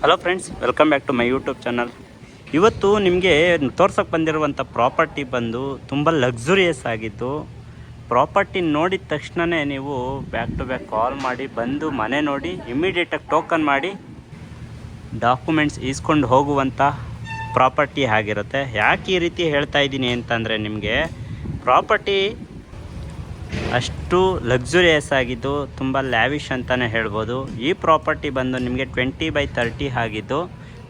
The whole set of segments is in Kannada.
Hello friends, welcome back to my YouTube channel. ಇವತ್ತು ನಿಮಗೆ ತೋರ್ಸೋಕ್ಕೆ ಬಂದಿರುವಂಥ ಪ್ರಾಪರ್ಟಿ ಬಂದು ತುಂಬ ಲಕ್ಸುರಿಯಸ್ ಆಗಿದ್ದು. ಪ್ರಾಪರ್ಟಿ ನೋಡಿದ ತಕ್ಷಣವೇ ನೀವು ಬ್ಯಾಕ್ ಟು ಬ್ಯಾಕ್ ಕಾಲ್ ಮಾಡಿ ಬಂದು ಮನೆ ನೋಡಿ ಇಮ್ಮಿಡಿಯೇಟಾಗಿ ಟೋಕನ್ ಮಾಡಿ ಡಾಕ್ಯುಮೆಂಟ್ಸ್ ಈಸ್ಕೊಂಡು ಹೋಗುವಂಥ ಪ್ರಾಪರ್ಟಿ ಆಗಿರುತ್ತೆ. ಯಾಕೆ ಈ ರೀತಿ ಹೇಳ್ತಾ ಇದ್ದೀನಿ ಅಂತಂದರೆ, ನಿಮಗೆ ಪ್ರಾಪರ್ಟಿ ಅಷ್ಟು ಲಕ್ಸುರಿಯಸ್ ಆಗಿದ್ದು ತುಂಬ ಲ್ಯಾವಿಶ್ ಅಂತಲೇ ಹೇಳ್ಬೋದು. ಈ ಪ್ರಾಪರ್ಟಿ ಬಂದು ನಿಮಗೆ 20/30 ಆಗಿದ್ದು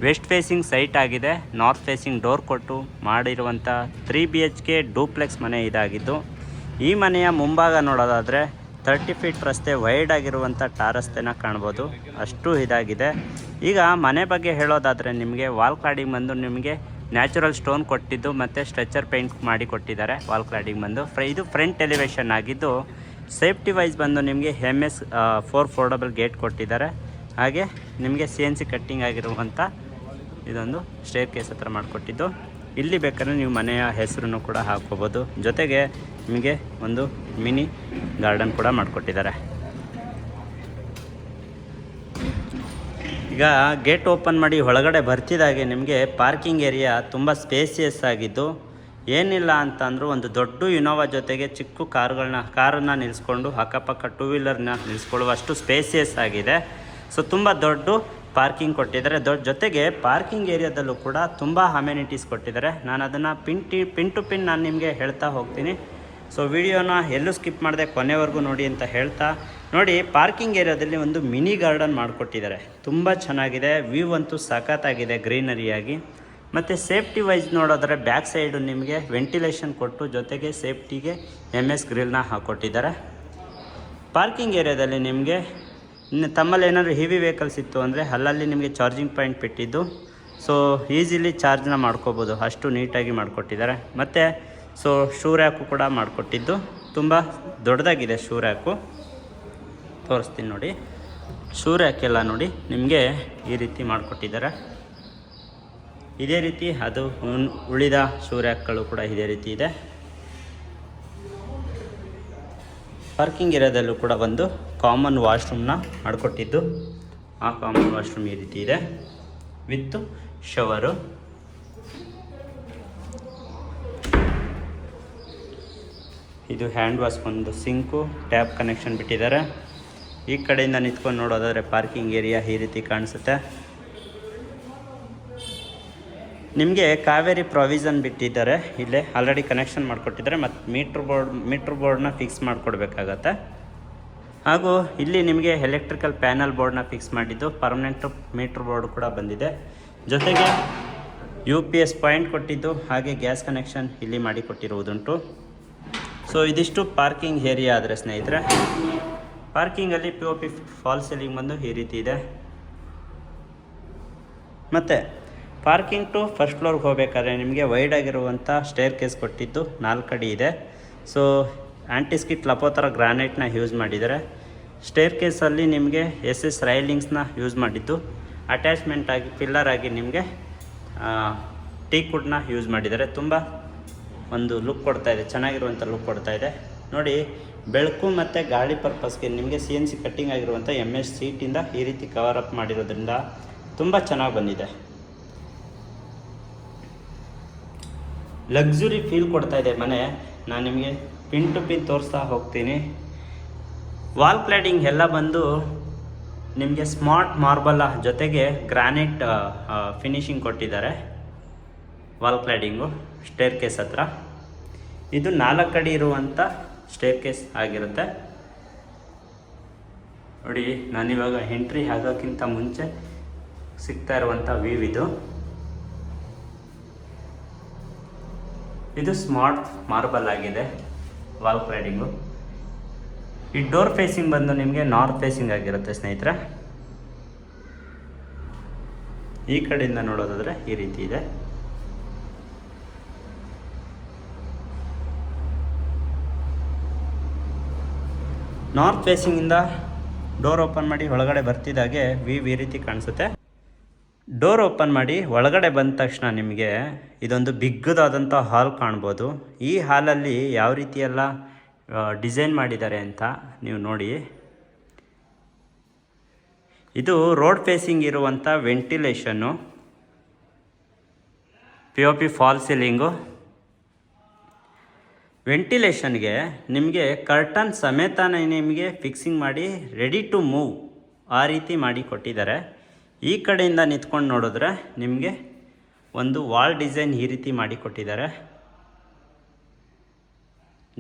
ವೆಸ್ಟ್ ಫೇಸಿಂಗ್ ಸೈಟ್ ಆಗಿದೆ. ನಾರ್ತ್ ಫೇಸಿಂಗ್ ಡೋರ್ ಕೊಟ್ಟು ಮಾಡಿರುವಂಥ 3 BHK ಡೂಪ್ಲೆಕ್ಸ್ ಮನೆ ಇದಾಗಿದ್ದು. ಈ ಮನೆಯ ಮುಂಭಾಗ ನೋಡೋದಾದರೆ 30 ಫೀಟ್ ರಸ್ತೆ ವೈಡ್ ಆಗಿರುವಂಥ ಟಾರ್ ರಸ್ತೆನ ಕಾಣ್ಬೋದು, ಅಷ್ಟು ಇದಾಗಿದೆ. ಈಗ ಮನೆ ಬಗ್ಗೆ ಹೇಳೋದಾದರೆ, ನಿಮಗೆ ವಾಲ್ ಕ್ಲಾಡಿಂಗ್ ಬಂದು ನಿಮಗೆ ನ್ಯಾಚುರಲ್ ಸ್ಟೋನ್ ಕೊಟ್ಟಿದ್ದು ಮತ್ತು ಸ್ಟ್ರೆಚರ್ ಪೇಂಟ್ ಮಾಡಿ ಕೊಟ್ಟಿದ್ದಾರೆ. ವಾಲ್ ಕ್ಲಾಡಿಂಗ್ ಬಂದು ಇದು ಫ್ರಂಟ್ ಎಲಿವೇಶನ್ ಆಗಿದ್ದು. ಸೇಫ್ಟಿ ವೈಸ್ ಬಂದು ನಿಮಗೆ MS 4 ಫೋಲ್ಡಬಲ್ ಗೇಟ್ ಕೊಟ್ಟಿದ್ದಾರೆ. ಹಾಗೆ ನಿಮಗೆ CNC ಕಟ್ಟಿಂಗ್ ಆಗಿರುವಂಥ ಇದೊಂದು ಸ್ಟೇರ್ ಕೇಸ್ ಹತ್ರ ಮಾಡಿಕೊಟ್ಟಿದ್ದು. ಇಲ್ಲಿ ಬೇಕಾದ್ರೆ ನೀವು ಮನೆಯ ಹೆಸರನ್ನು ಕೂಡ ಹಾಕ್ಕೋಬೋದು. ಜೊತೆಗೆ ನಿಮಗೆ ಒಂದು ಮಿನಿ ಗಾರ್ಡನ್ ಕೂಡ ಮಾಡಿಕೊಟ್ಟಿದ್ದಾರೆ. ಈಗ ಗೇಟ್ ಓಪನ್ ಮಾಡಿ ಒಳಗಡೆ ಬರ್ತಿದ್ದಾಗೆ ನಿಮಗೆ ಪಾರ್ಕಿಂಗ್ ಏರಿಯಾ ತುಂಬ ಸ್ಪೇಸಿಯಸ್ ಆಗಿದ್ದು, ಏನಿಲ್ಲ ಅಂತಂದರೂ ಒಂದು ದೊಡ್ಡ ಇನೋವಾ ಜೊತೆಗೆ ಚಿಕ್ಕ ಕಾರನ್ನು ನಿಲ್ಲಿಸ್ಕೊಂಡು ಅಕ್ಕಪಕ್ಕ 2 ವೀಲರ್ನ ನಿಲ್ಲಿಸ್ಕೊಳ್ಳುವಷ್ಟು ಸ್ಪೇಸಿಯಸ್ ಆಗಿದೆ. ಸೊ ತುಂಬ ದೊಡ್ಡ ಪಾರ್ಕಿಂಗ್ ಕೊಟ್ಟಿದ್ದಾರೆ. ಜೊತೆಗೆ ಪಾರ್ಕಿಂಗ್ ಏರಿಯಾದಲ್ಲೂ ಕೂಡ ತುಂಬ ಅಮ್ಯುನಿಟೀಸ್ ಕೊಟ್ಟಿದ್ದಾರೆ. ನಾನು ಅದನ್ನು ಪಿನ್ ಟು ಪಿನ್ ನಾನು ನಿಮಗೆ ಹೇಳ್ತಾ ಹೋಗ್ತೀನಿ. ಸೊ ವಿಡಿಯೋನ ಎಲ್ಲೂ ಸ್ಕಿಪ್ ಮಾಡದೆ ಕೊನೆವರೆಗೂ ನೋಡಿ ಅಂತ ಹೇಳ್ತಾ, ನೋಡಿ ಪಾರ್ಕಿಂಗ್ ಏರಿಯಾದಲ್ಲಿ ಒಂದು ಮಿನಿ ಗಾರ್ಡನ್ ಮಾಡಿಕೊಟ್ಟಿದ್ದಾರೆ. ತುಂಬ ಚೆನ್ನಾಗಿದೆ, ವ್ಯೂ ಅಂತೂ ಸಖತ್ತಾಗಿದೆ ಗ್ರೀನರಿಯಾಗಿ. ಮತ್ತು ಸೇಫ್ಟಿ ವೈಸ್ ನೋಡೋದ್ರೆ ಬ್ಯಾಕ್ ಸೈಡು ನಿಮಗೆ ವೆಂಟಿಲೇಷನ್ ಕೊಟ್ಟು ಜೊತೆಗೆ ಸೇಫ್ಟಿಗೆ MS ಗ್ರಿಲ್ನ ಹಾಕ್ಕೊಟ್ಟಿದ್ದಾರೆ. ಪಾರ್ಕಿಂಗ್ ಏರಿಯಾದಲ್ಲಿ ನಿಮಗೆ ತಮ್ಮಲ್ಲಿ ಏನಾದರೂ ಹೆವಿ ವೆಹಿಕಲ್ಸ್ ಇತ್ತು ಅಂದರೆ ಅಲ್ಲಲ್ಲಿ ನಿಮಗೆ ಚಾರ್ಜಿಂಗ್ ಪಾಯಿಂಟ್ ಬಿಟ್ಟಿದ್ದು, ಸೊ ಈಸಿಲಿ ಚಾರ್ಜ್ನ ಮಾಡ್ಕೋಬೋದು, ಅಷ್ಟು ನೀಟಾಗಿ ಮಾಡಿಕೊಟ್ಟಿದ್ದಾರೆ. ಮತ್ತು ಸೊ ಶೂ ರ್ಯಾಕು ಕೂಡ ಮಾಡಿಕೊಟ್ಟಿದ್ದು ತುಂಬ ದೊಡ್ಡದಾಗಿದೆ. ಶೂ ರ್ಯಾಕು ತೋರಿಸ್ತೀನಿ ನೋಡಿ. ಶೂ ರ್ಯಾಕೆಲ್ಲ ನೋಡಿ ನಿಮಗೆ ಈ ರೀತಿ ಮಾಡಿಕೊಟ್ಟಿದ್ದಾರೆ. ಇದೇ ರೀತಿ ಅದು ಉಳಿದ ಶೂ ರ್ಯಾಕ್ಗಳು ಕೂಡ ಇದೇ ರೀತಿ ಇದೆ. ಪಾರ್ಕಿಂಗ್ ಏರಿಯಾದಲ್ಲೂ ಕೂಡ ಒಂದು ಕಾಮನ್ ವಾಶ್ರೂಮ್ನ ಮಾಡಿಕೊಟ್ಟಿದ್ದು. ಆ ಕಾಮನ್ ವಾಶ್ರೂಮ್ ಈ ರೀತಿ ಇದೆ ವಿತ್ ಶವರು. ಇದು ಹ್ಯಾಂಡ್ ವಾಶ್, ಒಂದು ಸಿಂಕು, ಟ್ಯಾಪ್ ಕನೆಕ್ಷನ್ ಬಿಟ್ಟಿದ್ದಾರೆ. ಈ ಕಡೆಯಿಂದ ನಿಂತ್ಕೊಂಡು ನೋಡೋದಾದರೆ ಪಾರ್ಕಿಂಗ್ ಏರಿಯಾ ಈ ರೀತಿ ಕಾಣಿಸುತ್ತೆ. ನಿಮಗೆ ಕಾವೇರಿ ಪ್ರಾವಿಷನ್ ಬಿಟ್ಟಿದ್ದಾರೆ, ಇಲ್ಲೇ ಆಲ್ರೆಡಿ ಕನೆಕ್ಷನ್ ಮಾಡಿಕೊಟ್ಟಿದ್ದಾರೆ. ಮತ್ತು ಮೀಟ್ರ್ ಬೋರ್ಡ್ನ ಫಿಕ್ಸ್ ಮಾಡಿಕೊಡ್ಬೇಕಾಗತ್ತೆ. ಹಾಗೂ ಇಲ್ಲಿ ನಿಮಗೆ ಎಲೆಕ್ಟ್ರಿಕಲ್ ಪ್ಯಾನಲ್ ಬೋರ್ಡ್ನ ಫಿಕ್ಸ್ ಮಾಡಿದ್ದು, ಪರ್ಮನೆಂಟ್ ಮೀಟ್ರ್ ಬೋರ್ಡ್ ಕೂಡ ಬಂದಿದೆ. ಜೊತೆಗೆ UPS ಪಾಯಿಂಟ್ ಕೊಟ್ಟಿದ್ದು, ಹಾಗೆ ಗ್ಯಾಸ್ ಕನೆಕ್ಷನ್ ಇಲ್ಲಿ ಮಾಡಿ ಕೊಟ್ಟಿರುವುದುಂಟು. ಸೊ ಇದಿಷ್ಟು ಪಾರ್ಕಿಂಗ್ ಏರಿಯಾ ಆದರೆ ಸ್ನೇಹಿತರೆ, ಪಾರ್ಕಿಂಗಲ್ಲಿ POP ಫಾಲ್ ಸೀಲಿಂಗ್ ಬಂದು ಈ ರೀತಿ ಇದೆ. ಮತ್ತು ಪಾರ್ಕಿಂಗ್ ಟು ಫಸ್ಟ್ ಫ್ಲೋರ್ಗೆ ಹೋಗಬೇಕಾದ್ರೆ ನಿಮಗೆ ವೈಡ್ ಆಗಿರುವಂಥ ಸ್ಟೇರ್ ಕೇಸ್ ಕೊಟ್ಟಿದ್ದು 4 ಅಡಿ ಇದೆ. ಸೊ ಆಂಟಿಸ್ಕಿಟ್ ಲಪೋತರ ಗ್ರಾನೈಟ್ನ ಯೂಸ್ ಮಾಡಿದ್ದಾರೆ. ಸ್ಟೇರ್ ಕೇಸಲ್ಲಿ ನಿಮಗೆ SS ರೈಲಿಂಗ್ಸ್ನ ಯೂಸ್ ಮಾಡಿದ್ದು. ಅಟ್ಯಾಚ್ಮೆಂಟ್ ಆಗಿ ಪಿಲ್ಲರ್ ಆಗಿ ನಿಮಗೆ ಟೀಕ್ ವುಡ್ನ ಯೂಸ್ ಮಾಡಿದ್ದಾರೆ. ತುಂಬ ಒಂದು ಲುಕ್ ಕೊಡ್ತಾಯಿದೆ, ಚೆನ್ನಾಗಿರುವಂಥ ಲುಕ್ ಕೊಡ್ತಾಯಿದೆ ನೋಡಿ. ಬೆಳಕು ಮತ್ತು ಗಾಳಿ ಪರ್ಪಸ್ಗೆ ನಿಮಗೆ CNC ಕಟ್ಟಿಂಗ್ ಆಗಿರುವಂಥ MS ಸೀಟಿಂದ ಈ ರೀತಿ ಕವರ್ ಅಪ್ ಮಾಡಿರೋದ್ರಿಂದ ತುಂಬ ಚೆನ್ನಾಗಿ ಬಂದಿದೆ. ಲಕ್ಸುರಿ ಫೀಲ್ ಕೊಡ್ತಾಯಿದೆ ಮನೆ. ನಾನು ನಿಮಗೆ ಪಿನ್ ಟು ಪಿನ್ ತೋರಿಸ್ತಾ ಹೋಗ್ತೀನಿ. ವಾಲ್ ಕ್ಲಾಡಿಂಗ್ ಎಲ್ಲ ಬಂದು ನಿಮಗೆ ಸ್ಮಾರ್ಟ್ ಮಾರ್ಬಲ್ ಜೊತೆಗೆ ಗ್ರಾನೈಟ್ ಫಿನಿಶಿಂಗ್ ಕೊಟ್ಟಿದ್ದಾರೆ. ವಾಲ್ ಕ್ಲಾಡಿಂಗು ಸ್ಟೇರ್ ಕೇಸ್ ಹತ್ರ ಇದು 4 ಅಡಿ ಇರುವಂಥ ಸ್ಟೇರ್ ಕೇಸ್ ಆಗಿರುತ್ತೆ ನೋಡಿ. ನಾನಿವಾಗ ಎಂಟ್ರಿ ಆಗೋಕ್ಕಿಂತ ಮುಂಚೆ ಸಿಗ್ತಾ ಇರುವಂಥ ವ್ಯೂ ಇದು ಸ್ಮಾರ್ಟ್ ಮಾರ್ಬಲ್ ಆಗಿದೆ ವಾಲ್ ಕ್ಲಾಡಿಂಗು. ಈ ಡೋರ್ ಫೇಸಿಂಗ್ ಬಂದು ನಿಮಗೆ ನಾರ್ತ್ ಫೇಸಿಂಗ್ ಆಗಿರುತ್ತೆ ಸ್ನೇಹಿತರೆ. ಈ ಕಡೆಯಿಂದ ನೋಡೋದಾದರೆ ಈ ರೀತಿ ಇದೆ. ನಾರ್ತ್ ಫೇಸಿಂಗಿಂದ ಡೋರ್ ಓಪನ್ ಮಾಡಿ ಒಳಗಡೆ ಬರ್ತಿದ್ದಾಗೆ ಈ ರೀತಿ ಕಾಣಿಸುತ್ತೆ. ಡೋರ್ ಓಪನ್ ಮಾಡಿ ಒಳಗಡೆ ಬಂದ ತಕ್ಷಣ ನಿಮಗೆ ಇದೊಂದು ಬಿಗ್ಗದಾದಂಥ ಹಾಲ್ ಕಾಣ್ಬೋದು. ಈ ಹಾಲಲ್ಲಿ ಯಾವ ರೀತಿಯೆಲ್ಲ ಡಿಸೈನ್ ಮಾಡಿದ್ದಾರೆ ಅಂತ ನೀವು ನೋಡಿ. ಇದು ರೋಡ್ ಫೇಸಿಂಗ್ ಇರುವಂಥ ವೆಂಟಿಲೇಷನ್ನು, POP ಫಾಲ್ ಸೀಲಿಂಗು. ವೆಂಟಿಲೇಷನ್ಗೆ ನಿಮಗೆ ಕರ್ಟನ್ ಸಮೇತನೇ ನಿಮಗೆ ಫಿಕ್ಸಿಂಗ್ ಮಾಡಿ ರೆಡಿ ಟು ಮೂವ್ ಆ ರೀತಿ ಮಾಡಿ ಕೊಟ್ಟಿದ್ದಾರೆ. ಈ ಕಡೆಯಿಂದ ನಿಂತ್ಕೊಂಡು ನೋಡಿದ್ರೆ ನಿಮಗೆ ಒಂದು ವಾಲ್ ಡಿಸೈನ್ ಈ ರೀತಿ ಮಾಡಿ ಕೊಟ್ಟಿದ್ದಾರೆ.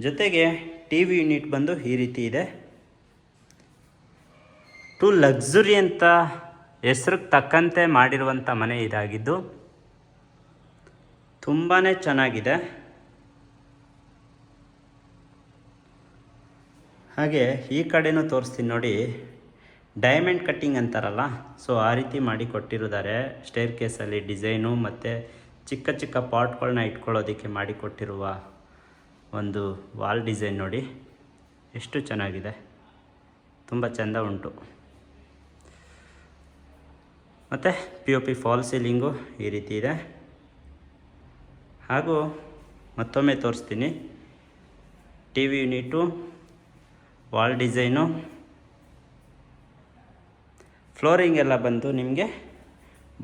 ಜೊತೆಗೆ TV ಯೂನಿಟ್ ಬಂದು ಈ ರೀತಿ ಇದೆ. ಟು ಲಕ್ಸುರಿ ಅಂತ ಹೆಸ್ರಿಗೆ ತಕ್ಕಂತೆ ಮಾಡಿರುವಂಥ ಮನೆ ಇದಾಗಿದ್ದು ತುಂಬಾ ಚೆನ್ನಾಗಿದೆ. ಹಾಗೆ ಈ ಕಡೆನೂ ತೋರಿಸ್ತೀನಿ ನೋಡಿ, ಡೈಮಂಡ್ ಕಟ್ಟಿಂಗ್ ಅಂತಾರಲ್ಲ, ಸೊ ಆ ರೀತಿ ಮಾಡಿ ಕೊಟ್ಟಿರುತ್ತಾರೆ. ಸ್ಟೇರ್ ಕೇಸಲ್ಲಿ ಡಿಸೈನು ಮತ್ತು ಚಿಕ್ಕ ಚಿಕ್ಕ ಪಾಟ್ಗಳನ್ನ ಇಟ್ಕೊಳ್ಳೋದಕ್ಕೆ ಮಾಡಿಕೊಟ್ಟಿರುವ ಒಂದು ವಾಲ್ ಡಿಸೈನ್ ನೋಡಿ ಎಷ್ಟು ಚೆನ್ನಾಗಿದೆ, ತುಂಬ ಚೆಂದ ಉಂಟು. ಮತ್ತು POP ಫಾಲ್ ಸೀಲಿಂಗು ಈ ರೀತಿ ಇದೆ. ಹಾಗೂ ಮತ್ತೊಮ್ಮೆ ತೋರಿಸ್ತೀನಿ, TV unit, wall design, flooring ಎಲ್ಲ ಬಂದು ನಿಮಗೆ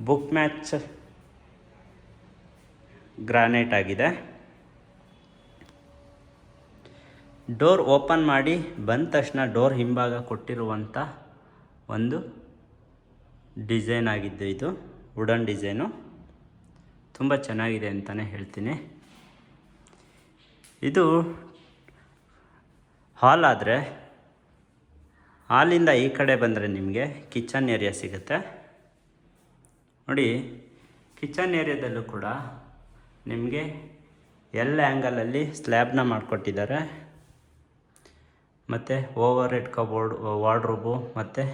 ಬುಕ್ ಮ್ಯಾಚ್ ಗ್ರಾನೈಟ್ ಆಗಿದೆ. ಡೋರ್ ಓಪನ್ ಮಾಡಿ ಬಂದ ತಕ್ಷಣ ಡೋರ್ ಹಿಂಭಾಗ ಕೊಟ್ಟಿರುವಂಥ ಒಂದು ಡಿಸೈನ್ ಆಗಿದ್ದು ಇದು ವುಡನ್ ಡಿಸೈನು, ತುಂಬ ಚೆನ್ನಾಗಿದೆ ಅಂತಲೇ ಹೇಳ್ತೀನಿ. ಇದು ಹಾಲ್ ಆದರೆ, ಹಾಲಿಂದ ಈ ಕಡೆ ಬಂದರೆ ನಿಮಗೆ ಕಿಚನ್ ಏರಿಯಾ ಸಿಗುತ್ತೆ ನೋಡಿ. ಕಿಚನ್ ಏರಿಯಾದಲ್ಲೂ ಕೂಡ ನಿಮಗೆ ಎಲ್ ಆ್ಯಂಗಲಲ್ಲಿ ಸ್ಲ್ಯಾಬ್ನ ಮಾಡಿಕೊಟ್ಟಿದ್ದಾರೆ. ಮತ್ತು ಓವರ್ ಹೆಡ್ ಕಬೋರ್ಡ್, ವಾರ್ಡ್ರೋಬು ಮತ್ತು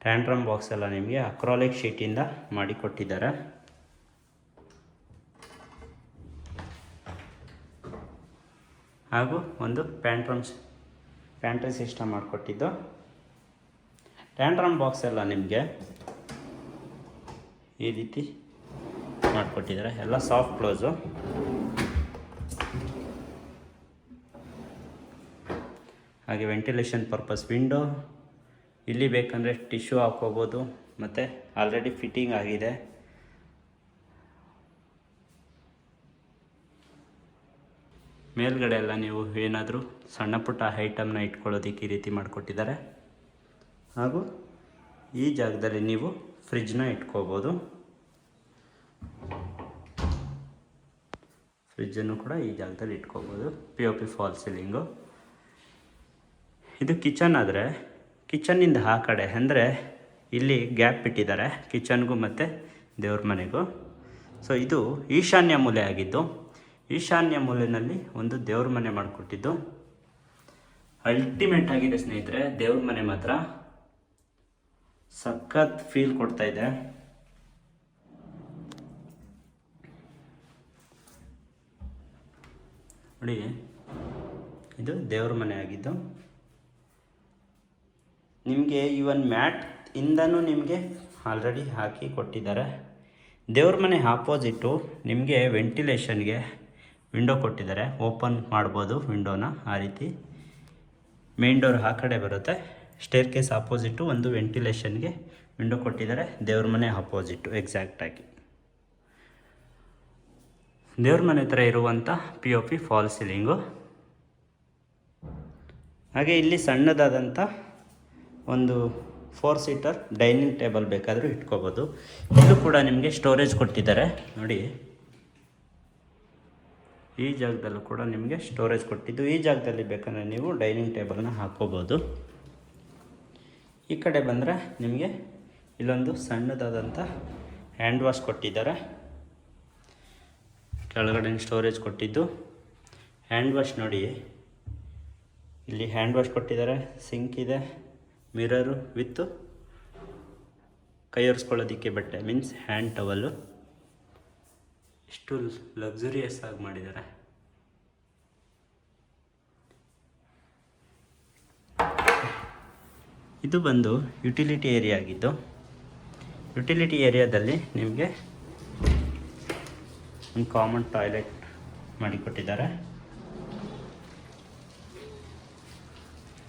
ಟ್ಯಾಂಟ್ರಮ್ ಬಾಕ್ಸ್ ಎಲ್ಲ ನಿಮಗೆ ಅಕ್ರಾಲಿಕ್ ಶೀಟಿಂದ ಮಾಡಿಕೊಟ್ಟಿದ್ದಾರೆ. ಹಾಗೂ ಒಂದು ಪ್ಯಾಂಟ್ರಿ ಸಿಸ್ಟಮ್ ಮಾಡಿಕೊಟ್ಟಿದ್ದು. ಟ್ಯಾಂಟ್ರಮ್ ಬಾಕ್ಸ್ ಎಲ್ಲ ನಿಮಗೆ ಈ ರೀತಿ ಮಾಡಿಕೊಟ್ಟಿದ್ದಾರೆ, ಎಲ್ಲ ಸಾಫ್ಟ್ ಕ್ಲೋಸು. ಹಾಗೆ ವೆಂಟಿಲೇಷನ್ ಪರ್ಪಸ್ ವಿಂಡೋ, ಇಲ್ಲಿ ಬೇಕಂದರೆ ಟಿಶ್ಯೂ ಹಾಕ್ಕೋಬೋದು, ಮತ್ತು ಆಲ್ರೆಡಿ ಫಿಟ್ಟಿಂಗ್ ಆಗಿದೆ. ಮೇಲ್ಗಡೆ ಎಲ್ಲ ನೀವು ಏನಾದರೂ ಸಣ್ಣ ಪುಟ್ಟ ಐಟಮ್ನ ಇಟ್ಕೊಳ್ಳೋದಕ್ಕೆ ಈ ರೀತಿ ಮಾಡಿಕೊಟ್ಟಿದ್ದಾರೆ. ಹಾಗೂ ಈ ಜಾಗದಲ್ಲಿ ನೀವು ಫ್ರಿಜ್ನ ಇಟ್ಕೋಬೋದು. ಫ್ರಿಜ್ಜನ್ನು ಕೂಡ ಈ ಜಾಗದಲ್ಲಿ ಇಟ್ಕೋಬೋದು. POP fall ceiling. ಇದು ಕಿಚನ್ ಆದರೆ, ಕಿಚನ್ನಿಂದ ಆ ಕಡೆ ಅಂದರೆ ಇಲ್ಲಿ ಗ್ಯಾಪ್ ಬಿಟ್ಟಿದ್ದಾರೆ ಕಿಚನ್ಗೂ ಮತ್ತು ದೇವ್ರ ಮನೆಗೂ. ಸೊ ಇದು ಈಶಾನ್ಯ ಮೂಲೆ ಆಗಿದ್ದು, ಈಶಾನ್ಯ ಮೂಲೆಯಲ್ಲಿ ಒಂದು ದೇವ್ರ ಮನೆ ಮಾಡಿಕೊಟ್ಟಿದ್ದು ಅಲ್ಟಿಮೇಟ್ ಆಗಿದೆ ಸ್ನೇಹಿತರೆ. ದೇವ್ರ ಮನೆ ಮಾತ್ರ ಸಖತ್ ಫೀಲ್ ಕೊಡ್ತಾ ಇದೆ. ನೋಡಿ, ಇದು ದೇವ್ರ ಮನೆ ಆಗಿದ್ದು. ನಿಮಗೆ ಇವನ್ ಮ್ಯಾಟ್ ಇಂದನೂ ನಿಮಗೆ ಆಲ್ರೆಡಿ ಹಾಕಿ ಕೊಟ್ಟಿದ್ದಾರೆ. ದೇವ್ರ ಮನೆ ಆಪೋಸಿಟ್ಟು ನಿಮಗೆ ವೆಂಟಿಲೇಷನ್ಗೆ ವಿಂಡೋ ಕೊಟ್ಟಿದ್ದಾರೆ, ಓಪನ್ ಮಾಡ್ಬೋದು ವಿಂಡೋನ ಆ ರೀತಿ. ಮೇನ್ ಡೋರ್ ಆ ಕಡೆ ಬರುತ್ತೆ. ಸ್ಟೇರ್ ಕೇಸ್ ಆಪೋಸಿಟ್ಟು ಒಂದು ವೆಂಟಿಲೇಷನ್ಗೆ ವಿಂಡೋ ಕೊಟ್ಟಿದ್ದಾರೆ, ದೇವ್ರ ಮನೆ ಆಪೋಸಿಟ್ಟು ಎಕ್ಸಾಕ್ಟಾಗಿ. ದೇವ್ರ ಮನೆ ಥರ ಇರುವಂಥ POP ಫಾಲ್ ಸೀಲಿಂಗು. ಹಾಗೆ ಇಲ್ಲಿ ಸಣ್ಣದಾದಂಥ ಒಂದು 4 ಸೀಟರ್ ಡೈನಿಂಗ್ ಟೇಬಲ್ ಬೇಕಾದರೂ ಇಟ್ಕೋಬೋದು. ಇಲ್ಲೂ ಕೂಡ ನಿಮಗೆ ಸ್ಟೋರೇಜ್ ಕೊಟ್ಟಿದ್ದಾರೆ ನೋಡಿ. ಈ ಜಾಗದಲ್ಲೂ ಕೂಡ ನಿಮಗೆ ಸ್ಟೋರೇಜ್ ಕೊಟ್ಟಿದ್ದು. ಈ ಜಾಗದಲ್ಲಿ ಬೇಕಂದರೆ ನೀವು ಡೈನಿಂಗ್ ಟೇಬಲ್ನ ಹಾಕ್ಕೋಬೋದು. ಈ ಕಡೆ ಬಂದರೆ ನಿಮಗೆ ಇಲ್ಲೊಂದು ಸಣ್ಣದಾದಂಥ ಹ್ಯಾಂಡ್ ವಾಶ್ ಕೊಟ್ಟಿದ್ದಾರೆ. ಕೆಳಗಡೆ ಸ್ಟೋರೇಜ್ ಕೊಟ್ಟಿದ್ದು ಹ್ಯಾಂಡ್ ವಾಶ್ ನೋಡಿ, ಇಲ್ಲಿ ಹ್ಯಾಂಡ್ ವಾಶ್ ಕೊಟ್ಟಿದ್ದಾರೆ. ಸಿಂಕ್ ಇದೆ, ಮಿರರು ವಿತ್ತು ಕೈ ಒರೆಸ್ಕೊಳ್ಳೋದಕ್ಕೆ ಬಟ್ಟೆ ಮೀನ್ಸ್ ಹ್ಯಾಂಡ್ ಟವಲ್ಲು. ಎಷ್ಟು ಲಕ್ಸುರಿಯಸ್ ಆಗಿ ಮಾಡಿದ್ದಾರೆ. ಇದು ಬಂದು ಯುಟಿಲಿಟಿ ಏರಿಯಾ ಆಗಿದ್ದು, ಯುಟಿಲಿಟಿ ಏರಿಯಾದಲ್ಲಿ ನಿಮಗೆ ಒಂದು ಕಾಮನ್ ಟಾಯ್ಲೆಟ್ ಮಾಡಿಕೊಟ್ಟಿದ್ದಾರೆ.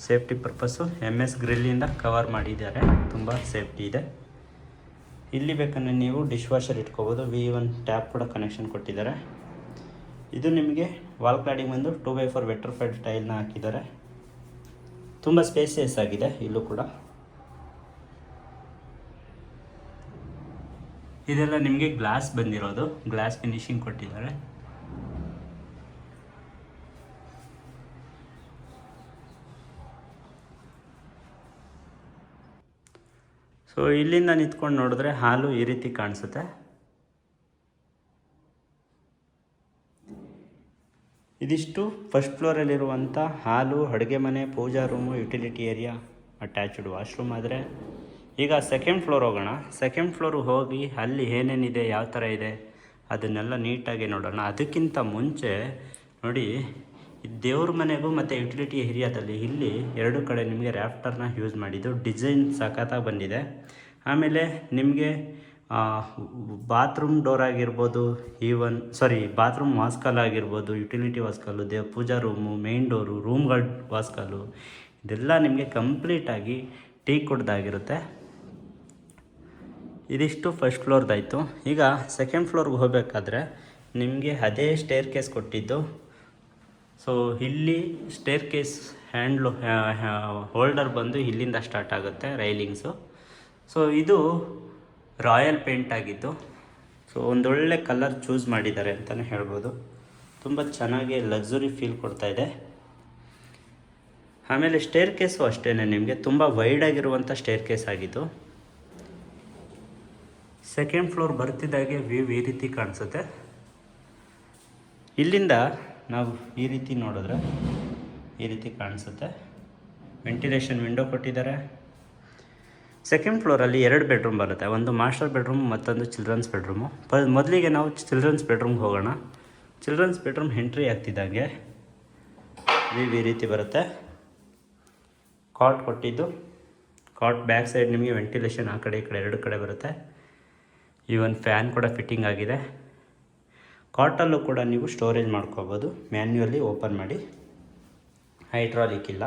ಸೇಫ್ಟಿ ಪರ್ಪಸ್ಸು MS ಗ್ರಿಲ್ಲಿಂದ ಕವರ್ ಮಾಡಿದ್ದಾರೆ, ತುಂಬ ಸೇಫ್ಟಿ ಇದೆ. ಇಲ್ಲಿ ಬೇಕಂದರೆ ನೀವು ಡಿಶ್ ವಾಷರ್ ಇಟ್ಕೋಬೋದು. V1 ಟ್ಯಾಪ್ ಕೂಡ ಕನೆಕ್ಷನ್ ಕೊಟ್ಟಿದ್ದಾರೆ. ಇದು ನಿಮಗೆ ವಾಲ್ ಕ್ಲಾಡಿಂಗ್ ಬಂದು 2x4 ವೆಟ್ರಿಫೈಡ್ ಟೈಲ್ನ ಹಾಕಿದ್ದಾರೆ. ತುಂಬ ಸ್ಪೇಸಿಯಸ್ ಆಗಿದೆ ಇಲ್ಲೂ ಕೂಡ. ಇದೆಲ್ಲ ನಿಮಗೆ ಗ್ಲಾಸ್ ಬಂದಿರೋದು, ಗ್ಲಾಸ್ ಫಿನಿಶಿಂಗ್ ಕೊಟ್ಟಿದ್ದಾರೆ. ಸೊ ಇಲ್ಲಿಂದ ನಿಂತ್ಕೊಂಡು ನೋಡಿದ್ರೆ ಹಾಲು ಈ ರೀತಿ ಕಾಣಿಸುತ್ತೆ. ಇದಿಷ್ಟು ಫಸ್ಟ್ ಫ್ಲೋರಲ್ಲಿರುವಂಥ ಹಾಲು, ಅಡುಗೆ ಮನೆ, puja room, utility area, attached washroom. ಆದರೆ ಈಗ ಸೆಕೆಂಡ್ ಫ್ಲೋರ್ ಹೋಗೋಣ. ಸೆಕೆಂಡ್ ಫ್ಲೋರ್ ಹೋಗಿ ಅಲ್ಲಿ ಏನೇನಿದೆ, ಯಾವ ಥರ ಇದೆ ಅದನ್ನೆಲ್ಲ ನೀಟಾಗಿ ನೋಡೋಣ. ಅದಕ್ಕಿಂತ ಮುಂಚೆ ನೋಡಿ, ದೇವ್ರ ಮನೆಗೂ ಮತ್ತು ಯುಟಿಲಿಟಿ ಏರಿಯಾದಲ್ಲಿ ಇಲ್ಲಿ ಎರಡು ಕಡೆ ನಿಮಗೆ ರ್ಯಾಫ್ಟರ್ನ ಯೂಸ್ ಮಾಡಿದ್ದು, ಡಿಸೈನ್ ಸಖತ್ತಾಗಿ ಬಂದಿದೆ. ಆಮೇಲೆ ನಿಮಗೆ ಬಾತ್ರೂಮ್ ಡೋರ್ ಆಗಿರ್ಬೋದು, ಬಾತ್ರೂಮ್ ವಾಸ್ಕಲ್ ಆಗಿರ್ಬೋದು, ಯುಟಿಲಿಟಿ ವಾಸ್ಕಲ್ಲು, ಪೂಜಾ ರೂಮು, ಮೇನ್ ಡೋರು, ರೂಮ್ಗಳ ವಾಸ್ಕಲ್ಲು, ಇದೆಲ್ಲ ನಿಮಗೆ ಕಂಪ್ಲೀಟಾಗಿ ಟೀ ಕುಡ್ದಾಗಿರುತ್ತೆ. ಇದಿಷ್ಟು ಫಸ್ಟ್ ಫ್ಲೋರ್ದಾಯಿತು. ಈಗ ಸೆಕೆಂಡ್ ಫ್ಲೋರ್ಗೆ ಹೋಗಬೇಕಾದ್ರೆ ನಿಮಗೆ ಅದೇ ಸ್ಟೇರ್ ಕೇಸ್ ಕೊಟ್ಟಿದ್ದು. ಸೊ ಇಲ್ಲಿ ಸ್ಟೇರ್ ಕೇಸ್ ಹ್ಯಾಂಡ್ಲು ಹೋಲ್ಡರ್ ಬಂದು ಇಲ್ಲಿಂದ ಸ್ಟಾರ್ಟ್ ಆಗುತ್ತೆ, ರೈಲಿಂಗ್ಸು. ಸೊ ಇದು ರಾಯಲ್ ಪೇಂಟ್ ಆಗಿದ್ದು. ಸೊ ಒಂದೊಳ್ಳೆ ಕಲರ್ ಚೂಸ್ ಮಾಡಿದ್ದಾರೆ ಅಂತಲೇ ಹೇಳ್ಬೋದು. ತುಂಬ ಚೆನ್ನಾಗಿ ಲಕ್ಸುರಿ ಫೀಲ್ ಕೊಡ್ತಾಯಿದೆ. ಆಮೇಲೆ ಸ್ಟೇರ್ ಕೇಸು ಅಷ್ಟೇ, ನಿಮಗೆ ತುಂಬ ವೈಡಾಗಿರುವಂಥ ಸ್ಟೇರ್ ಕೇಸ್ ಆಗಿತ್ತು. ಸೆಕೆಂಡ್ ಫ್ಲೋರ್ ಬರ್ತಿದ್ದಾಗೆ ವ್ಯೂ ಈ ರೀತಿ ಕಾಣಿಸುತ್ತೆ. ಇಲ್ಲಿಂದ ನಾವು ಈ ರೀತಿ ನೋಡಿದ್ರೆ ಈ ರೀತಿ ಕಾಣಿಸುತ್ತೆ. ವೆಂಟಿಲೇಷನ್ ವಿಂಡೋ ಕೊಟ್ಟಿದ್ದಾರೆ. ಸೆಕೆಂಡ್ ಫ್ಲೋರಲ್ಲಿ 2 ಬೆಡ್ರೂಮ್ ಬರುತ್ತೆ, ಒಂದು ಮಾಸ್ಟರ್ ಬೆಡ್ರೂಮ್, ಮತ್ತೊಂದು ಚಿಲ್ಡ್ರನ್ಸ್ ಬೆಡ್ರೂಮು. ಮೊದಲಿಗೆ ನಾವು ಚಿಲ್ಡ್ರನ್ಸ್ ಬೆಡ್ರೂಮ್ಗೆ ಹೋಗೋಣ. ಚಿಲ್ಡ್ರನ್ಸ್ ಬೆಡ್ರೂಮ್ ಎಂಟ್ರಿ ಆಗ್ತಿದ್ದಾಗೆ ಈ ರೀತಿ ಬರುತ್ತೆ. ಕಾಟ್ ಕೊಟ್ಟಿದ್ದು, ಕಾಟ್ ಬ್ಯಾಕ್ ಸೈಡ್ ನಿಮಗೆ ವೆಂಟಿಲೇಷನ್ ಆ ಕಡೆ ಈ ಕಡೆ 2 ಕಡೆ ಬರುತ್ತೆ. ಈವನ್ ಫ್ಯಾನ್ ಕೂಡ ಫಿಟ್ಟಿಂಗ್ ಆಗಿದೆ. ಕಾಟಲ್ಲೂ ಕೂಡ ನೀವು ಸ್ಟೋರೇಜ್ ಮಾಡ್ಕೋಬೋದು, ಮ್ಯಾನ್ಯುವಲಿ ಓಪನ್ ಮಾಡಿ. ಹೈಡ್ರಾಲಿಕ್ ಇಲ್ಲ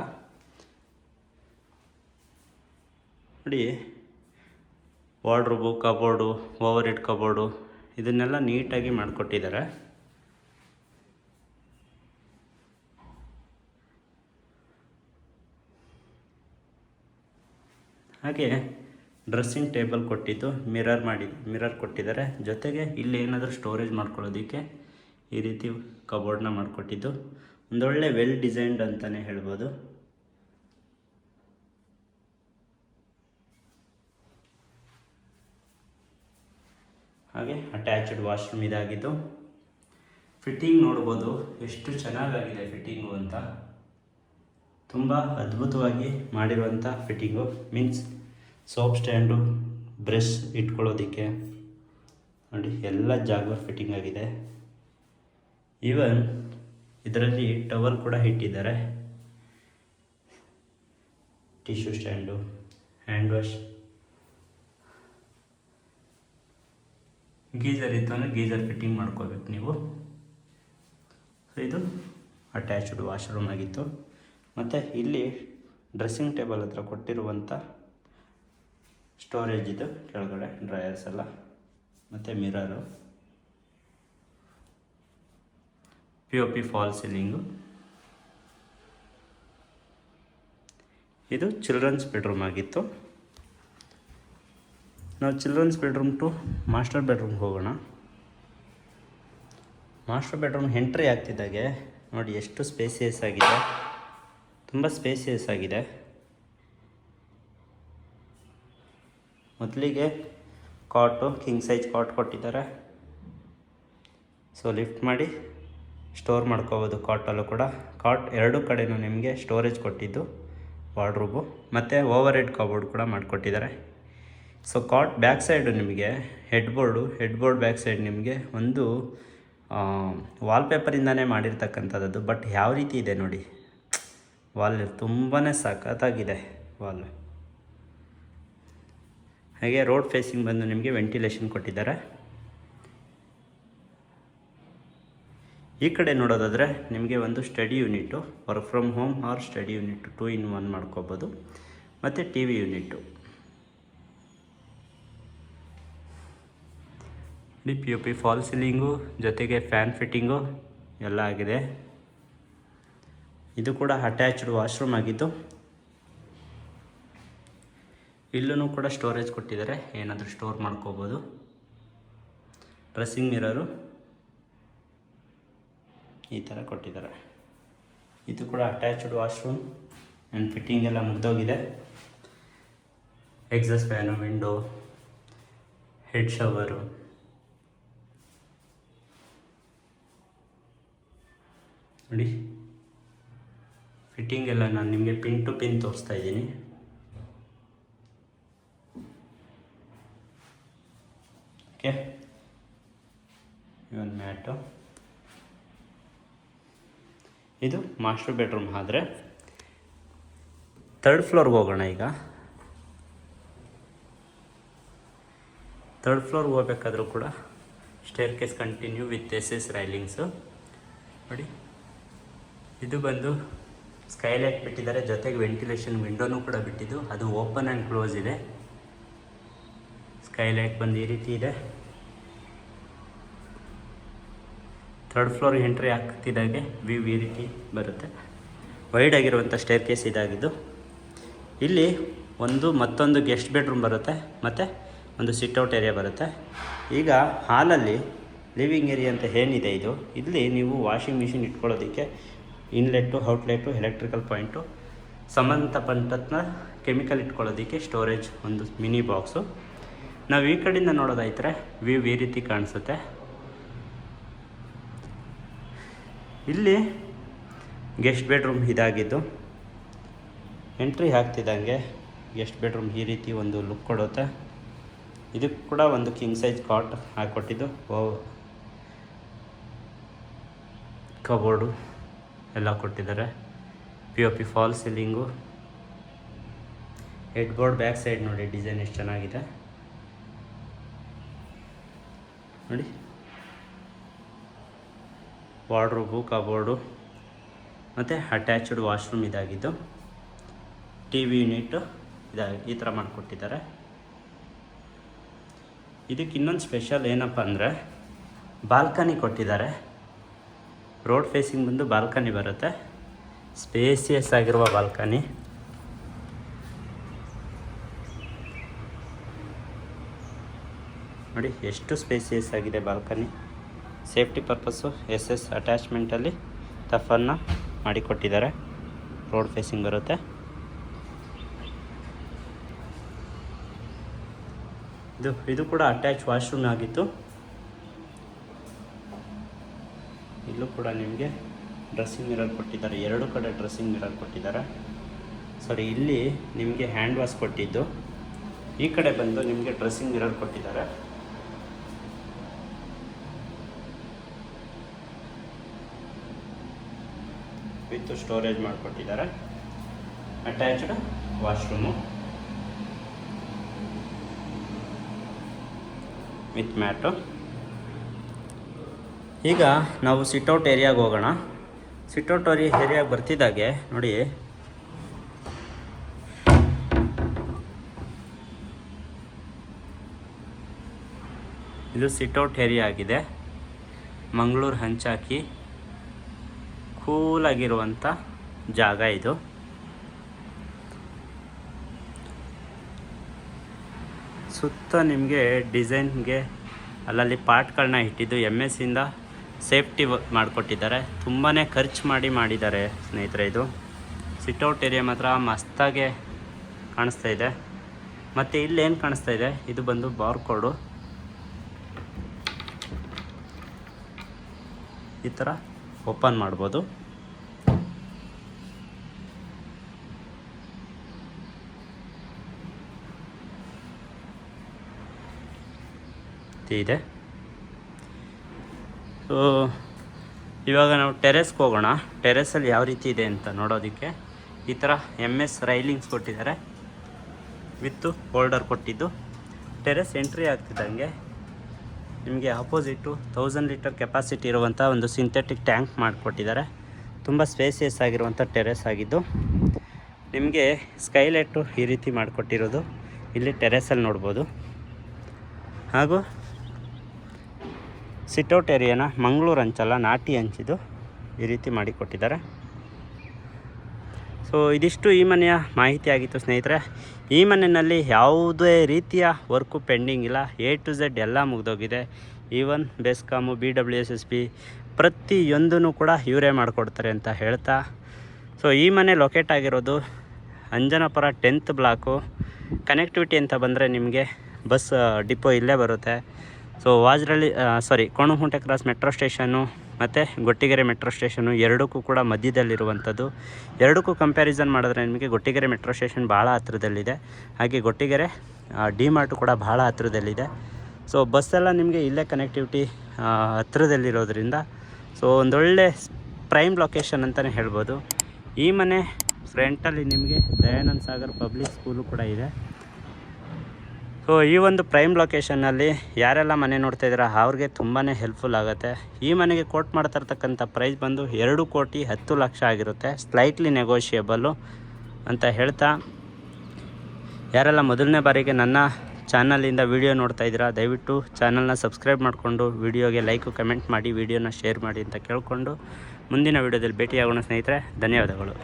ನೋಡಿ. Wardrobe, cupboard, over head cupboard, ಇದನ್ನೆಲ್ಲ ನೀಟಾಗಿ ಮಾಡಿಕೊಟ್ಟಿದ್ದಾರೆ. ಹಾಗೆ ಡ್ರೆಸ್ಸಿಂಗ್ ಟೇಬಲ್ ಕೊಟ್ಟಿದ್ದು, ಮಿರರ್ ಕೊಟ್ಟಿದ್ದಾರೆ. ಜೊತೆಗೆ ಇಲ್ಲಿ ಏನಾದರೂ ಸ್ಟೋರೇಜ್ ಮಾಡ್ಕೊಳ್ಳೋದಕ್ಕೆ ಈ ರೀತಿ ಕಬೋರ್ಡ್ನ ಮಾಡಿಕೊಟ್ಟಿದ್ದು. ಒಂದೊಳ್ಳೆ ವೆಲ್ ಡಿಸೈನ್ಡ್ ಅಂತಲೇ ಹೇಳ್ಬೋದು. ಹಾಗೆ ಅಟ್ಯಾಚ್ಡ್ ವಾಶ್ರೂಮ್ ಇದಾಗಿದ್ದು. ಫಿಟ್ಟಿಂಗ್ ನೋಡ್ಬೋದು ಎಷ್ಟು ಚೆನ್ನಾಗಾಗಿದೆ ಫಿಟ್ಟಿಂಗು ಅಂತ. ತುಂಬ ಅದ್ಭುತವಾಗಿ ಮಾಡಿರುವಂಥ fitting. Means soap stand, brush ಇಟ್ಕೊಳ್ಳೋದಕ್ಕೆ ನೋಡಿ ಎಲ್ಲ ಜಾಗ ಫಿಟ್ಟಿಂಗ್ ಆಗಿದೆ. ಈವನ್ ಇದರಲ್ಲಿ ಟವಲ್ ಕೂಡ ಇಟ್ಟಿದ್ದಾರೆ. Tissue stand, hand wash, geyser ಇತ್ತು ಅಂದರೆ ಗೀಜರ್ ಫಿಟ್ಟಿಂಗ್ ಮಾಡ್ಕೋಬೇಕು ನೀವು. ಸೊ ಇದು ಅಟ್ಯಾಚ್ಡ್ ವಾಶ್ರೂಮ್ ಆಗಿತ್ತು. ಮತ್ತು ಇಲ್ಲಿ ಡ್ರೆಸ್ಸಿಂಗ್ ಟೇಬಲ್ ಹತ್ರ ಕೊಟ್ಟಿರುವಂಥ ಸ್ಟೋರೇಜ್ ಇದು, ಕೆಳಗಡೆ ಡ್ರಯರ್ಸ್ ಎಲ್ಲ, ಮತ್ತು ಮಿರರು, POP ಫಾಲ್ ಸೀಲಿಂಗು. ಇದು ಚಿಲ್ಡ್ರನ್ಸ್ ಬೆಡ್ರೂಮ್ ಆಗಿತ್ತು. ನಾವು ಚಿಲ್ಡ್ರನ್ಸ್ ಬೆಡ್ರೂಮ್ ಟು ಮಾಸ್ಟರ್ ಬೆಡ್ರೂಮ್ಗೆ ಹೋಗೋಣ. ಮಾಸ್ಟರ್ ಬೆಡ್ರೂಮ್ ಎಂಟ್ರಿ ಆಗ್ತಿದ್ದಾಗೆ ನೋಡಿ ಎಷ್ಟು ಸ್ಪೇಸಿಯಸ್ ಆಗಿದೆ, ತುಂಬ ಸ್ಪೇಸಿಯಸ್ ಆಗಿದೆ. ಮೊದಲಿಗೆ ಕಾಟು, ಕಿಂಗ್ ಸೈಜ್ ಕಾಟ್ ಕೊಟ್ಟಿದ್ದಾರೆ. ಸೊ ಲಿಫ್ಟ್ ಮಾಡಿ ಸ್ಟೋರ್ ಮಾಡ್ಕೋಬೋದು ಕಾಟಲ್ಲೂ ಕೂಡ. ಕಾಟ್ 2 ಕಡೆಯೂ ನಿಮಗೆ ಸ್ಟೋರೇಜ್ ಕೊಟ್ಟಿದ್ದು, ವಾರ್ಡ್ರೋಬು ಮತ್ತು ಓವರ್ ಹೆಡ್ ಕಬೋರ್ಡ್ ಕೂಡ ಮಾಡಿಕೊಟ್ಟಿದ್ದಾರೆ. ಸೊ ಕಾಟ್ ಬ್ಯಾಕ್ ಸೈಡು ನಿಮಗೆ ಹೆಡ್ ಬೋರ್ಡ್ ಬ್ಯಾಕ್ ಸೈಡ್ ನಿಮಗೆ ಒಂದು ವಾಲ್ಪೇಪರಿಂದನೇ ಮಾಡಿರ್ತಕ್ಕಂಥದ್ದು. ಬಟ್ ಯಾವ ರೀತಿ ಇದೆ ನೋಡಿ, ವಾಲ್ ತುಂಬಾ ಸಖತ್ತಾಗಿದೆ ವಾಲ್. ಹಾಗೆ ರೋಡ್ ಫೇಸಿಂಗ್ ಬಂದು ನಿಮಗೆ ವೆಂಟಿಲೇಷನ್ ಕೊಟ್ಟಿದ್ದಾರೆ. ಈ ಕಡೆ ನೋಡೋದಾದರೆ ನಿಮಗೆ ಒಂದು study unit, work from home or study unit 2 in 1 ಮಾಡ್ಕೋಬೋದು. ಮತ್ತು T V unit, P O P fall ceiling ಜೊತೆಗೆ ಫ್ಯಾನ್ ಫಿಟ್ಟಿಂಗು ಎಲ್ಲ ಆಗಿದೆ. ಇದು ಕೂಡ ಅಟ್ಯಾಚ್ಡ್ ವಾಶ್ರೂಮ್ ಆಗಿದ್ದು, ಇಲ್ಲೂ ಕೂಡ ಸ್ಟೋರೇಜ್ ಕೊಟ್ಟಿದ್ದಾರೆ, ಏನಾದರೂ ಸ್ಟೋರ್ ಮಾಡ್ಕೋಬೋದು. ಡ್ರೆಸ್ಸಿಂಗ್ ಮಿರರು ಈ ಥರ ಕೊಟ್ಟಿದ್ದಾರೆ. ಇದು ಕೂಡ ಅಟ್ಯಾಚ್ಡ್ ವಾಶ್ರೂಮ್ ಆ್ಯಂಡ್ ಫಿಟ್ಟಿಂಗ್ ಎಲ್ಲ ಮುಗ್ದೋಗಿದೆ. ಎಕ್ಸಾಸ್ಟ್ ಫ್ಯಾನು, ವಿಂಡೋ, ಹೆಡ್ ಶವರು, ನೋಡಿ ಫಿಟ್ಟಿಂಗ್ ಎಲ್ಲ ನಾನು ನಿಮಗೆ ಪಿನ್ ಟು ಪಿನ್ ತೋರಿಸ್ತಾ ಇದ್ದೀನಿ. ಓಕೆ, ಇವನ್ ಮ್ಯಾಟು. ಇದು ಮಾಸ್ಟರ್ ಬೆಡ್ರೂಮ್. ಆದರೆ 3rd ಫ್ಲೋರ್ಗೆ ಹೋಗೋಣ. ಈಗ 3rd ಫ್ಲೋರ್ಗೆ ಹೋಗ್ಬೇಕಾದ್ರೂ ಕೂಡ stair case continue with SS railings. ನೋಡಿ, ಇದು ಬಂದು ಸ್ಕೈಲೈಟ್ ಬಿಟ್ಟಿದ್ದಾರೆ, ಜೊತೆಗೆ ವೆಂಟಿಲೇಷನ್ ವಿಂಡೋನೂ ಕೂಡ ಬಿಟ್ಟಿದ್ದು, ಅದು ಓಪನ್ ಆ್ಯಂಡ್ ಕ್ಲೋಸ್ ಇದೆ. ಸ್ಕೈಲೈಟ್ ಬಂದು ಈ ರೀತಿ ಇದೆ. 3rd ಫ್ಲೋರ್ಗೆ ಎಂಟ್ರಿ ಆಗ್ತಿದ್ದಾಗೆ ವ್ಯೂ ಈ ರೀತಿ ಬರುತ್ತೆ. ವೈಡ್ ಆಗಿರುವಂಥ ಸ್ಟೇರ್ ಕೇಸ್ ಇದಾಗಿದ್ದು, ಇಲ್ಲಿ ಮತ್ತೊಂದು ಗೆಸ್ಟ್ ಬೆಡ್ರೂಮ್ ಬರುತ್ತೆ, ಮತ್ತು ಒಂದು ಸಿಟ್ಔಟ್ ಏರಿಯಾ ಬರುತ್ತೆ. ಈಗ ಹಾಲಲ್ಲಿ ಲಿವಿಂಗ್ ಏರಿಯಾ ಅಂತ ಏನಿದೆ ಇದು, ಇಲ್ಲಿ ನೀವು washing machine ಇಟ್ಕೊಳ್ಳೋದಕ್ಕೆ ಇನ್ಲೆಟ್ಟು, outlet, electrical point, ಸಂಬಂಧಪಟ್ಟಂಥ ಕೆಮಿಕಲ್ ಇಟ್ಕೊಳ್ಳೋದಕ್ಕೆ ಸ್ಟೋರೇಜ್ ಒಂದು ಮಿನಿ ಬಾಕ್ಸು. ನಾವು ಈ ಕಡೆಯಿಂದ ನೋಡೋದಾಯ್ತರೆ ವ್ಯೂ ಈ ರೀತಿ ಕಾಣಿಸುತ್ತೆ. ಇಲ್ಲಿ ಗೆಸ್ಟ್ ಬೆಡ್ರೂಮ್ ಇದಾಗಿದ್ದು, ಎಂಟ್ರಿ ಆಗ್ತಿದ್ದಂಗೆ ಗೆಸ್ಟ್ ಬೆಡ್ರೂಮ್ ಈ ರೀತಿ ಒಂದು ಲುಕ್ ಕೊಡುತ್ತೆ. ಇದಕ್ಕೆ ಕೂಡ ಒಂದು ಕಿಂಗ್ ಸೈಜ್ ಕಾಟ್ ಹಾಕ್ಕೊಟ್ಟಿದ್ದು, ಕಬೋರ್ಡು ಎಲ್ಲ ಕೊಟ್ಟಿದ್ದಾರೆ. POP fall ceiling, head board back side ನೋಡಿ ಡಿಸೈನ್ ಎಷ್ಟು ಚೆನ್ನಾಗಿದೆ ನೋಡಿ. ವಾರ್ಡ್ರೋಬು, ಕಬೋರ್ಡು ಮತ್ತು ಅಟ್ಯಾಚ್ಡ್ ವಾಶ್ರೂಮ್ ಇದಾಗಿದ್ದು, TV ಯೂನಿಟ್ಟು ಈ ಥರ ಮಾಡಿಕೊಟ್ಟಿದ್ದಾರೆ. ಇದಕ್ಕೆ ಇನ್ನೊಂದು ಸ್ಪೆಷಲ್ ಏನಪ್ಪ ಅಂದರೆ ಬಾಲ್ಕನಿ ಕೊಟ್ಟಿದ್ದಾರೆ. ರೋಡ್ ಫೇಸಿಂಗ್ ಬಂದು ಬಾಲ್ಕನಿ ಬರುತ್ತೆ, ಸ್ಪೇಸಿಯಸ್ ಆಗಿರುವ ಬಾಲ್ಕನಿ. ನೋಡಿ ಎಷ್ಟು ಸ್ಪೇಸಿಯಸ್ ಆಗಿದೆ ಬಾಲ್ಕನಿ. ಸೇಫ್ಟಿ ಪರ್ಪಸ್ಸು SS ಅಟ್ಯಾಚ್ಮೆಂಟಲ್ಲಿ ಟಫನ್ನು ಮಾಡಿಕೊಟ್ಟಿದ್ದಾರೆ. ರೋಡ್ ಫೇಸಿಂಗ್ ಬರುತ್ತೆ. ಇದು ಕೂಡ ಅಟ್ಯಾಚ್ ವಾಶ್ರೂಮ್ ಆಗಿತ್ತು. ಇಲ್ಲೂ ಕೂಡ ನಿಮಗೆ ಡ್ರೆಸ್ಸಿಂಗ್ ಮಿರರ್ ಕೊಟ್ಟಿದ್ದಾರೆ, 2 ಕಡೆ ಡ್ರೆಸ್ಸಿಂಗ್ ಮಿರರ್ ಕೊಟ್ಟಿದ್ದಾರೆ. ಸಾರಿ, ಇಲ್ಲಿ ನಿಮಗೆ ಹ್ಯಾಂಡ್ ವಾಶ್ ಕೊಟ್ಟಿದ್ದು, ಈ ಕಡೆ ಬಂದು ನಿಮಗೆ ಡ್ರೆಸ್ಸಿಂಗ್ ಮಿರರ್ ಕೊಟ್ಟಿದ್ದಾರೆ. ವಿತ್ ಸ್ಟೋರೇಜ್ ಮಾಡಿಕೊಟ್ಟಿದ್ದಾರೆ. Attached washroom with mat. ಈಗ ನಾವು ಸಿಟ್ಔಟ್ ಏರಿಯಾಗೆ ಹೋಗೋಣ. ಸಿಟ್ಔಟ್ ಏರಿಯಾಗೆ ಬರ್ತಿದ್ದಾಗೆ ನೋಡಿ, ಇದು ಸಿಟ್ಔಟ್ ಏರಿಯಾ ಆಗಿದೆ. ಮಂಗಳೂರು ಹಂಚಾಕಿ ಕೂಲಾಗಿರುವಂಥ ಜಾಗ ಇದು. ಸುತ್ತ ನಿಮಗೆ ಡಿಸೈನ್ಗೆ ಅಲ್ಲಲ್ಲಿ ಪಾರ್ಟ್ಗಳನ್ನ ಇಟ್ಟಿದ್ದು MS ಇಂದ ಸೇಫ್ಟಿ ಮಾಡಿಕೊಟ್ಟಿದ್ದಾರೆ. ತುಂಬಾ ಖರ್ಚು ಮಾಡಿದ್ದಾರೆ ಸ್ನೇಹಿತರೆ. ಇದು ಸಿಟ್ಔಟ್ ಏರಿಯಾ ಮಾತ್ರ ಮಸ್ತಾಗೆ ಕಾಣಿಸ್ತಾ ಇದೆ. ಮತ್ತು ಇಲ್ಲೇನು ಕಾಣಿಸ್ತಾ ಇದೆ, ಇದು ಬಂದು ಬಾರ್ಕೋಡು. ಈ ಥರ ಓಪನ್ ಮಾಡ್ಬೋದು. ಇದೆ. ಸೊ ಇವಾಗ ನಾವು ಟೆರೆಸ್ಗೆ ಹೋಗೋಣ. ಟೆರೆಸಲ್ಲಿ ಯಾವ ರೀತಿ ಇದೆ ಅಂತ ನೋಡೋದಕ್ಕೆ ಈ ಥರ MS ರೈಲಿಂಗ್ಸ್ ಕೊಟ್ಟಿದ್ದಾರೆ, ವಿತ್ತು ಹೋಲ್ಡರ್ ಕೊಟ್ಟಿದ್ದು. ಟೆರೆಸ್ ಎಂಟ್ರಿ ಆಗ್ತಿದ್ದಂಗೆ ನಿಮಗೆ ಅಪೋಸಿಟು 1000 ಲೀಟರ್ ಕೆಪಾಸಿಟಿ ಇರುವಂಥ ಒಂದು ಸಿಂಥೆಟಿಕ್ ಟ್ಯಾಂಕ್ ಮಾಡಿಕೊಟ್ಟಿದ್ದಾರೆ. ತುಂಬ ಸ್ಪೇಸಿಯಸ್ ಆಗಿರುವಂಥ ಟೆರೆಸ್ ಆಗಿದ್ದು ನಿಮಗೆ ಸ್ಕೈಲೈಟು ಈ ರೀತಿ ಮಾಡಿಕೊಟ್ಟಿರೋದು ಇಲ್ಲಿ ಟೆರೆಸಲ್ಲಿ ನೋಡ್ಬೋದು. ಹಾಗೂ ಸಿಟೌಟ್ ಏರಿಯಾನ ಮಂಗಳೂರು ಹಂಚಲ್ಲ, ನಾಟಿ ಹಂಚಿದು ಈ ರೀತಿ ಮಾಡಿಕೊಟ್ಟಿದ್ದಾರೆ. ಸೊ ಇದಿಷ್ಟು ಈ ಮನೆಯ ಮಾಹಿತಿ ಆಗಿತ್ತು ಸ್ನೇಹಿತರೆ. ಈ ಮನೆಯಲ್ಲಿ ಯಾವುದೇ ರೀತಿಯ ವರ್ಕು ಪೆಂಡಿಂಗ್ ಇಲ್ಲ. A to Z ಎಲ್ಲ ಮುಗಿದೋಗಿದೆ. ಈವನ್ ಬೆಸ್ಕಾಮು, BWSSB ಪ್ರತಿಯೊಂದೂ ಕೂಡ ಇವರೇ ಮಾಡಿಕೊಡ್ತಾರೆ ಅಂತ ಹೇಳ್ತಾ, ಸೊ ಈ ಮನೆ ಲೊಕೇಟ್ ಆಗಿರೋದು ಅಂಜನಾಪುರ 10th ಬ್ಲಾಕು. ಕನೆಕ್ಟಿವಿಟಿ ಅಂತ ಬಂದರೆ ನಿಮಗೆ ಬಸ್ ಡಿಪೋ ಇಲ್ಲೇ ಬರುತ್ತೆ. ಸೊ ಕೋಣಗುಂಟೆ ಕ್ರಾಸ್ ಮೆಟ್ರೋ ಸ್ಟೇಷನ್ನು ಮತ್ತು ಗೊಟ್ಟಿಗೆರೆ ಮೆಟ್ರೋ ಸ್ಟೇಷನ್ನು ಎರಡಕ್ಕೂ ಕೂಡ ಮಧ್ಯದಲ್ಲಿರುವಂಥದ್ದು. ಎರಡಕ್ಕೂ ಕಂಪ್ಯಾರಿಸನ್ ಮಾಡಿದ್ರೆ ನಿಮಗೆ ಗೊಟ್ಟಿಗೆರೆ ಮೆಟ್ರೋ ಸ್ಟೇಷನ್ ಭಾಳ ಹತ್ರದಲ್ಲಿದೆ. ಹಾಗೆ ಗೊಟ್ಟಿಗೆರೆ ಡಿಮಾರ್ಟು ಕೂಡ ಭಾಳ ಹತ್ರದಲ್ಲಿದೆ. ಸೊ ಬಸ್ಸೆಲ್ಲ ನಿಮಗೆ ಇಲ್ಲೇ ಕನೆಕ್ಟಿವಿಟಿ ಹತ್ರದಲ್ಲಿರೋದ್ರಿಂದ ಸೊ ಒಂದೊಳ್ಳೆ ಪ್ರೈಮ್ ಲೊಕೇಶನ್ ಅಂತಲೇ ಹೇಳ್ಬೋದು. ಈ ಮನೆ ಫ್ರಂಟಲ್ಲಿ ನಿಮಗೆ ದಯಾನಂದ ಸಾಗರ್ ಪಬ್ಲಿಕ್ ಸ್ಕೂಲು ಕೂಡ ಇದೆ. ಸೊ ಈ ಒಂದು ಪ್ರೈಮ್ ಲೊಕೇಶನ್ನಲ್ಲಿ ಯಾರೆಲ್ಲ ಮನೆ ನೋಡ್ತಾ ಇದ್ದೀರಾ ಅವ್ರಿಗೆ ತುಂಬಾ ಹೆಲ್ಪ್ಫುಲ್ ಆಗುತ್ತೆ. ಈ ಮನೆಗೆ ಕೋಟ್ ಮಾಡ್ತಾ ಇರ್ತಕ್ಕಂಥ ಪ್ರೈಸ್ ಬಂದು 2,10,00,000 ಆಗಿರುತ್ತೆ. ಸ್ಲೈಟ್ಲಿ ನೆಗೋಷಿಯೇಬಲ್ಲು ಅಂತ ಹೇಳ್ತಾ, ಯಾರೆಲ್ಲ ಮೊದಲನೇ ಬಾರಿಗೆ ನನ್ನ ಚಾನಲಿಂದ ವಿಡಿಯೋ ನೋಡ್ತಾ ಇದ್ದೀರಾ ದಯವಿಟ್ಟು ಚಾನಲ್ನ ಸಬ್ಸ್ಕ್ರೈಬ್ ಮಾಡಿಕೊಂಡು ವಿಡಿಯೋಗೆ ಲೈಕು ಕಮೆಂಟ್ ಮಾಡಿ, ವಿಡಿಯೋನ ಶೇರ್ ಮಾಡಿ ಅಂತ ಕೇಳಿಕೊಂಡು ಮುಂದಿನ ವಿಡಿಯೋದಲ್ಲಿ ಭೇಟಿಯಾಗೋಣ ಸ್ನೇಹಿತರೆ. ಧನ್ಯವಾದಗಳು.